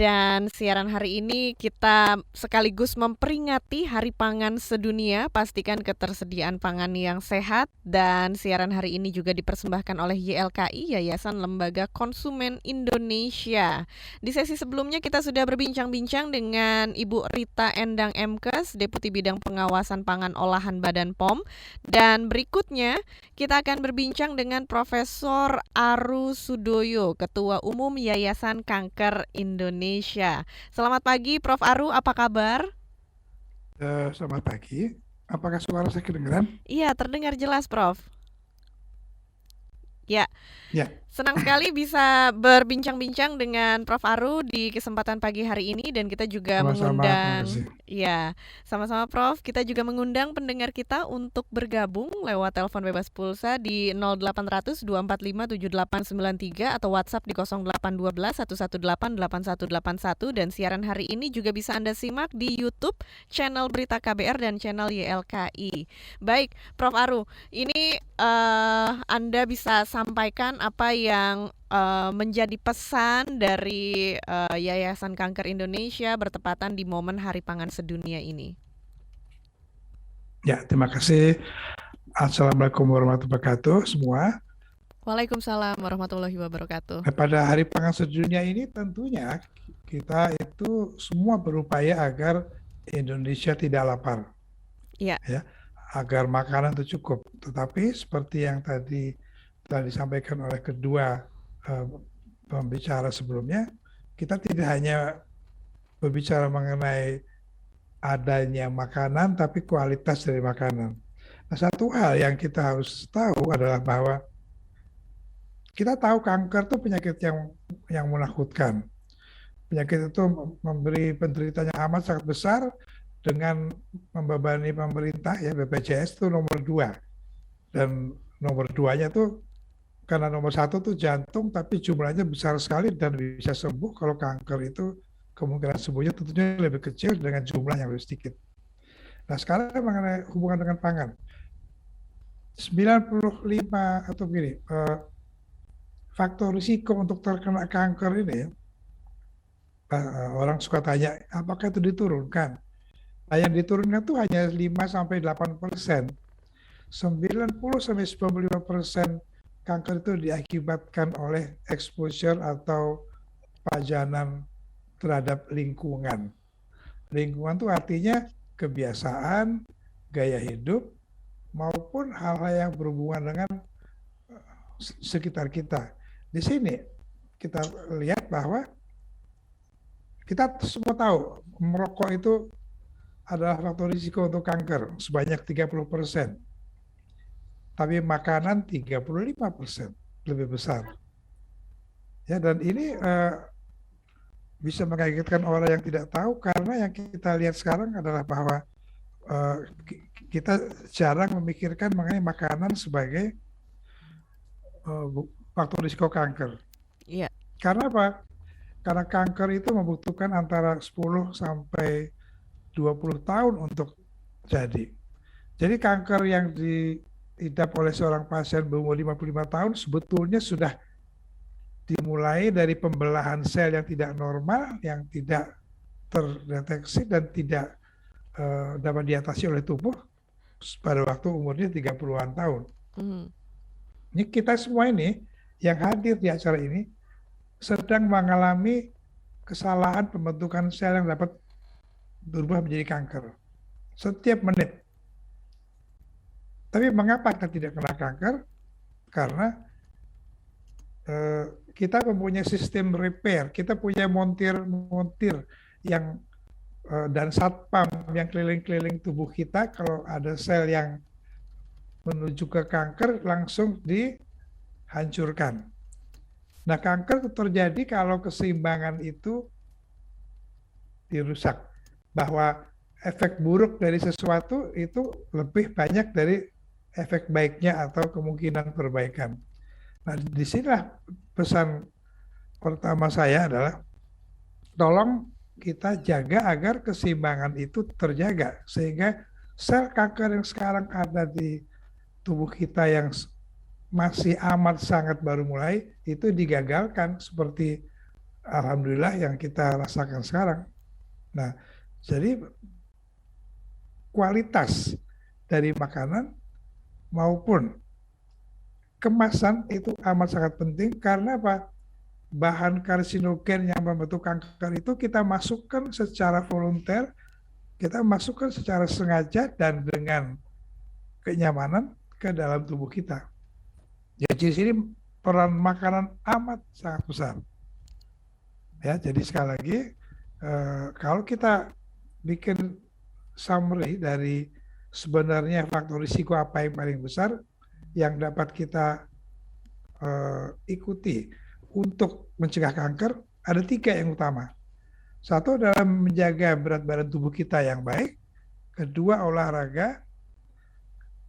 Dan siaran hari ini kita sekaligus memperingati Hari Pangan Sedunia. Pastikan ketersediaan pangan yang sehat. Dan siaran hari ini juga dipersembahkan oleh YLKI, Yayasan Lembaga Konsumen Indonesia. Di sesi sebelumnya kita sudah berbincang-bincang dengan Ibu Rita Endang Emkes, Deputi Bidang Pengawasan Pangan Olahan Badan POM. Dan berikutnya kita akan berbincang dengan Profesor Aru Sudoyo, Ketua Umum Yayasan Kanker Indonesia. Selamat pagi Prof. Aru, apa kabar? Selamat pagi. Apakah suara saya kedengaran? Iya, terdengar jelas Prof. Ya. Ya. Senang sekali bisa berbincang-bincang dengan Prof. Aru di kesempatan pagi hari ini, dan kita juga mengundang, ya, sama-sama Prof. Kita juga mengundang pendengar kita untuk bergabung lewat telepon bebas pulsa di 0800 245 7893 atau WhatsApp di 0812 118 8181, dan siaran hari ini juga bisa Anda simak di YouTube channel Berita KBR dan channel YLKI. Baik, Prof. Aru, ini Anda bisa sampaikan apa yang menjadi pesan dari Yayasan Kanker Indonesia bertepatan di momen Hari Pangan Sedunia ini. Ya, terima kasih. Assalamualaikum warahmatullahi wabarakatuh semua. Waalaikumsalam warahmatullahi wabarakatuh. Pada Hari Pangan Sedunia ini tentunya kita itu semua berupaya agar Indonesia tidak lapar. Ya. Agar makanan itu cukup. Tetapi seperti yang tadi telah disampaikan oleh kedua pembicara sebelumnya, kita tidak hanya berbicara mengenai adanya makanan, tapi kualitas dari makanan. Nah, satu hal yang kita harus tahu adalah bahwa kita tahu kanker itu penyakit yang menakutkan. Penyakit itu memberi penderitaan yang amat sangat besar dengan membebani pemerintah, ya, BPJS itu nomor 2. Dan nomor 2-nya tuh karena nomor 1 tuh jantung, tapi jumlahnya besar sekali dan bisa sembuh. Kalau kanker itu kemungkinan sembuhnya tentunya lebih kecil dengan jumlah yang lebih sedikit. Nah, sekarang mengenai hubungan dengan pangan. 95 atau begini, faktor risiko untuk terkena kanker ini, orang suka tanya, apakah itu diturunkan? Nah, yang diturunkan itu hanya 5-8%. 90-95% kanker itu diakibatkan oleh exposure atau pajanan terhadap lingkungan. Lingkungan itu artinya kebiasaan, gaya hidup, maupun hal-hal yang berhubungan dengan sekitar kita. Di sini kita lihat bahwa kita semua tahu merokok itu adalah faktor risiko untuk kanker sebanyak 30%. Tapi makanan 35% lebih besar. Ya, dan ini bisa mengagetkan orang yang tidak tahu, karena yang kita lihat sekarang adalah bahwa kita jarang memikirkan mengenai makanan sebagai faktor risiko kanker. Iya. Karena apa? Karena kanker itu membutuhkan antara 10 sampai 20 tahun untuk jadi. Jadi kanker yang diidap oleh seorang pasien berumur 55 tahun sebetulnya sudah dimulai dari pembelahan sel yang tidak normal, yang tidak terdeteksi dan tidak dapat diatasi oleh tubuh pada waktu umurnya 30-an tahun. Ini kita semua ini yang hadir di acara ini sedang mengalami kesalahan pembentukan sel yang dapat berubah menjadi kanker setiap menit. Tapi mengapa kita tidak kena kanker? Karena kita mempunyai sistem repair, kita punya montir yang dan satpam yang keliling-keliling tubuh kita. Kalau ada sel yang menuju ke kanker, langsung dihancurkan. Nah, kanker terjadi kalau keseimbangan itu dirusak. Bahwa efek buruk dari sesuatu itu lebih banyak dari efek baiknya atau kemungkinan perbaikan. Nah, disinilah pesan pertama saya adalah tolong kita jaga agar keseimbangan itu terjaga, sehingga sel kanker yang sekarang ada di tubuh kita yang masih amat sangat baru mulai itu digagalkan, seperti alhamdulillah yang kita rasakan sekarang. Nah, jadi kualitas dari makanan maupun kemasan itu amat sangat penting karena apa? Bahan karsinogen yang membentuk kanker itu kita masukkan secara volunter, kita masukkan secara sengaja dan dengan kenyamanan ke dalam tubuh kita. Jadi di sini peran makanan amat sangat besar. Ya, jadi sekali lagi kalau kita bikin summary dari sebenarnya faktor risiko apa yang paling besar yang dapat kita ikuti untuk mencegah kanker, ada 3 yang utama. Satu adalah menjaga berat badan tubuh kita yang baik, kedua olahraga,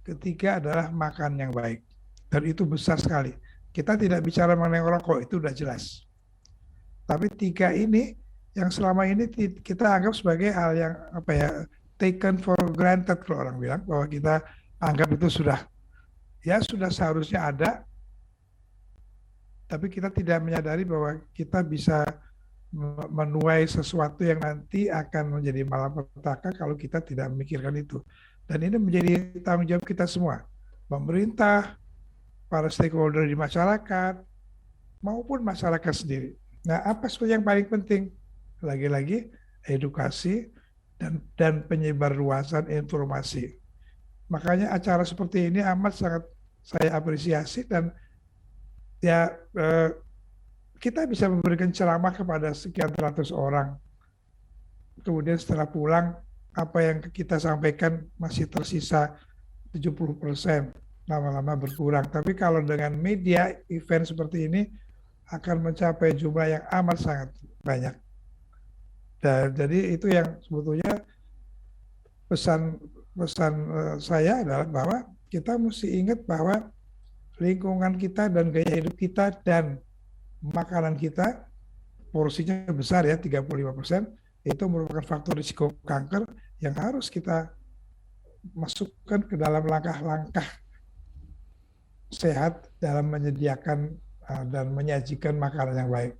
ketiga adalah makan yang baik. Dan itu besar sekali. Kita tidak bicara mengenai rokok, itu udah jelas. Tapi 3 ini yang selama ini kita anggap sebagai hal yang taken for granted kalau orang bilang, bahwa kita anggap itu sudah seharusnya ada, tapi kita tidak menyadari bahwa kita bisa menuai sesuatu yang nanti akan menjadi malapetaka kalau kita tidak memikirkan itu. Dan ini menjadi tanggung jawab kita semua, pemerintah, para stakeholder di masyarakat, maupun masyarakat sendiri. Nah, apa sebenarnya yang paling penting? Lagi-lagi edukasi dan penyebarluasan informasi. Makanya acara seperti ini amat sangat saya apresiasi dan ya kita bisa memberikan ceramah kepada sekian ratus orang. Kemudian setelah pulang, apa yang kita sampaikan masih tersisa 70%, lama-lama berkurang. Tapi kalau dengan media event seperti ini akan mencapai jumlah yang amat sangat banyak. Dan jadi itu yang sebetulnya pesan saya adalah bahwa kita mesti ingat bahwa lingkungan kita dan gaya hidup kita dan makanan kita porsinya besar ya 35%, itu merupakan faktor risiko kanker yang harus kita masukkan ke dalam langkah-langkah sehat dalam menyediakan dan menyajikan makanan yang baik.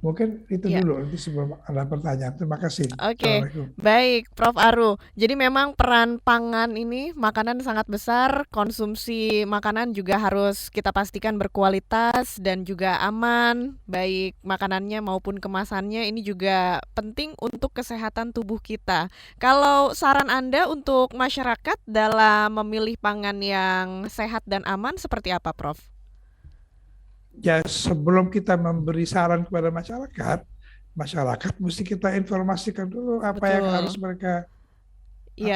Mungkin itu dulu, nanti sebelum ada pertanyaan. Terima kasih. Oke, baik Prof. Aru. Jadi memang peran pangan ini, makanan sangat besar, konsumsi makanan juga harus kita pastikan berkualitas dan juga aman, baik makanannya maupun kemasannya, ini juga penting untuk kesehatan tubuh kita. Kalau saran Anda untuk masyarakat dalam memilih pangan yang sehat dan aman seperti apa, Prof? Ya, sebelum kita memberi saran kepada masyarakat mesti kita informasikan dulu apa yang harus mereka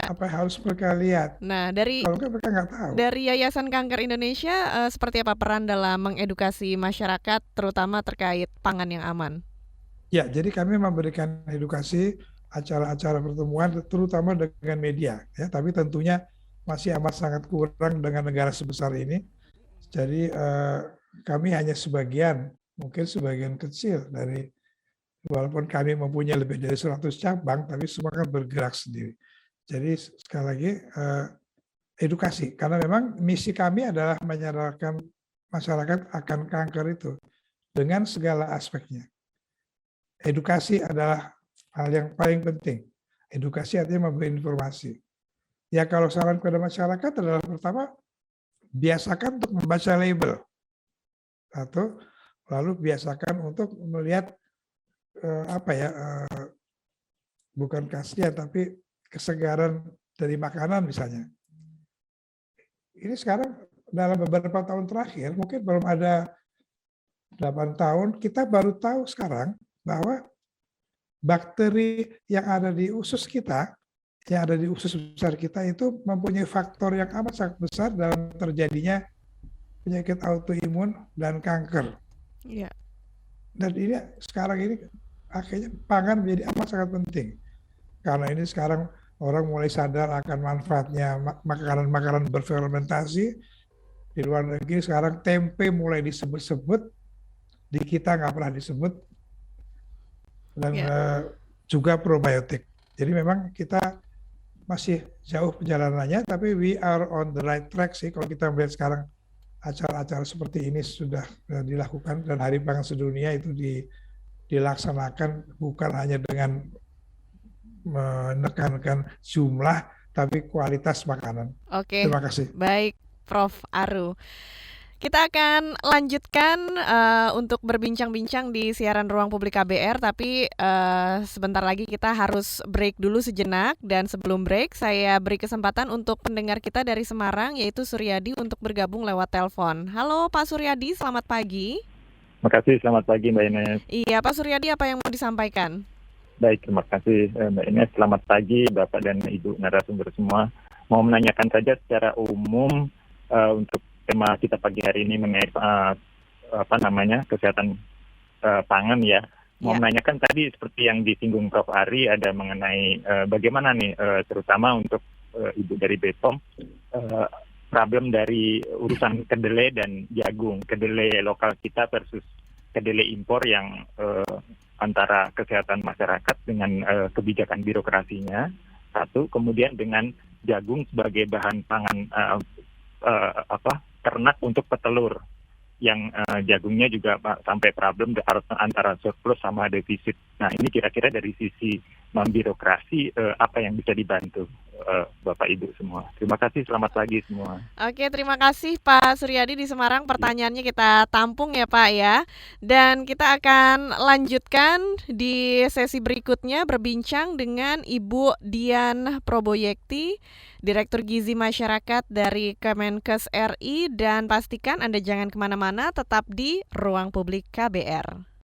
apa yang harus mereka lihat. Nah, kalau mereka nggak tahu. Dari Yayasan Kanker Indonesia seperti apa peran dalam mengedukasi masyarakat terutama terkait pangan yang aman? Ya, jadi kami memberikan edukasi acara-acara pertemuan terutama dengan media ya, tapi tentunya masih amat sangat kurang dengan negara sebesar ini. Jadi kami hanya mungkin sebagian kecil dari, walaupun kami mempunyai lebih dari 100 cabang, tapi semua kan bergerak sendiri. Jadi sekali lagi edukasi, karena memang misi kami adalah menyadarkan masyarakat akan kanker itu dengan segala aspeknya. Edukasi adalah hal yang paling penting. Edukasi artinya memberi informasi. Ya, kalau saran kepada masyarakat adalah pertama, biasakan untuk membaca label. Atau lalu biasakan untuk melihat bukan keaslian tapi kesegaran dari makanan misalnya. Ini sekarang dalam beberapa tahun terakhir, mungkin belum ada 8 tahun, kita baru tahu sekarang bahwa bakteri yang ada di usus kita, yang ada di usus besar kita itu mempunyai faktor yang amat sangat besar dalam terjadinya penyakit autoimun dan kanker. Iya. Dan ini sekarang ini akhirnya pangan menjadi amat sangat penting. Karena ini sekarang orang mulai sadar akan manfaatnya makanan-makanan berfermentasi. Di luar negeri sekarang tempe mulai disebut-sebut, di kita nggak pernah disebut. Dan juga probiotik. Jadi memang kita masih jauh perjalanannya, tapi we are on the right track sih kalau kita melihat sekarang acara-acara seperti ini sudah dilakukan dan Hari Pangan Sedunia itu dilaksanakan bukan hanya dengan menekankan jumlah, tapi kualitas makanan. Oke, Terima kasih. baik Prof. Aru. Kita akan lanjutkan untuk berbincang-bincang di siaran Ruang Publik KBR, tapi sebentar lagi kita harus break dulu sejenak. Dan sebelum break, saya beri kesempatan untuk pendengar kita dari Semarang, yaitu Suryadi, untuk bergabung lewat telepon. Halo Pak Suryadi, selamat pagi. Makasih, selamat pagi Mbak Ines. Iya Pak Suryadi, apa yang mau disampaikan? Baik, terima kasih Mbak Ines. Selamat pagi Bapak dan Ibu narasumber semua. Mau menanyakan saja secara umum untuk tema kita pagi hari ini mengenai kesehatan pangan ya. Mau menanyakan tadi seperti yang disinggung Prof. Ari ada mengenai bagaimana nih terutama untuk Ibu dari BPOM problem dari urusan kedelai dan jagung, kedelai lokal kita versus kedelai impor yang antara kesehatan masyarakat dengan kebijakan birokrasinya satu, kemudian dengan jagung sebagai bahan pangan ternak untuk petelur yang jagungnya juga sampai problem antara surplus sama defisit. Nah ini kira-kira dari sisi non-birokrasi apa yang bisa dibantu Bapak Ibu semua. Terima kasih, selamat pagi semua. Oke, terima kasih Pak Suryadi di Semarang. Pertanyaannya kita tampung ya Pak ya. Dan kita akan lanjutkan di sesi berikutnya berbincang dengan Ibu Dian Proboyekti, Direktur Gizi Masyarakat dari Kemenkes RI. Dan pastikan Anda jangan kemana-mana, tetap di Ruang Publik KBR.